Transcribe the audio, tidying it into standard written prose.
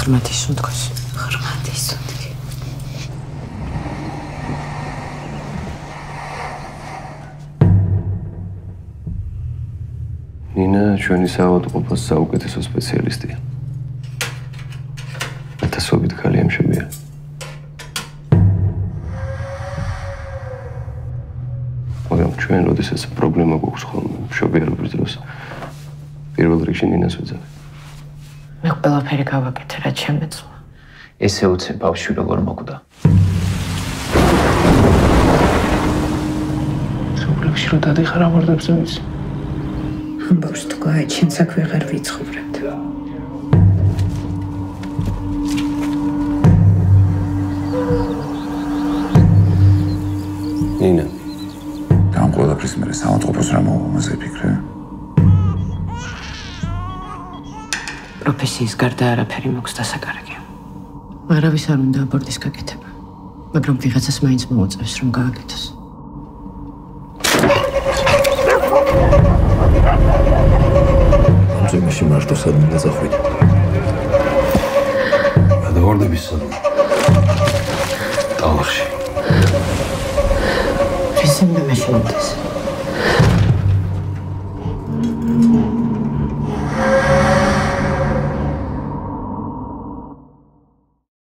ღრმათი სუნთქოს. ღრმათი სუნთქი. ნინა ჩვენი საავადმყოფოს საუკეთესო სპეციალისტია. ათასობით ქალი ემშობია. მაგრამ ჩვენ როდესაც პრობლემა გვაქვს ხოლმე მშობიარობის დროს პირველ რიგში ნინას ვეძახი. მე ყველაფერი გავაკეთე, რაც შემეძლო. ესე უცებ ბავშვი როგორ მოკვდა. სოფლებში რო დადიხარ ამორდებს იმის. ბავშვს თუ გააჩენს აქ ვეღარ ვიცხოვრებთ. ნინა ამ ყველაფრის მერე საავადმყოფოს რა მომაზე ფიქრე? პროფესიის გარდა არაფერი მოქვს დასაკარგე. არავის არ უნდა აბორტის გაკეთება, მაგრამ ვიღაცას მაინც მოუწევს რომ გააკეთოს. ამჟამაში მარტო სადმე დაწახვით. გადავარდების სადმე. ტალახში. ისინი მე შემოდეს.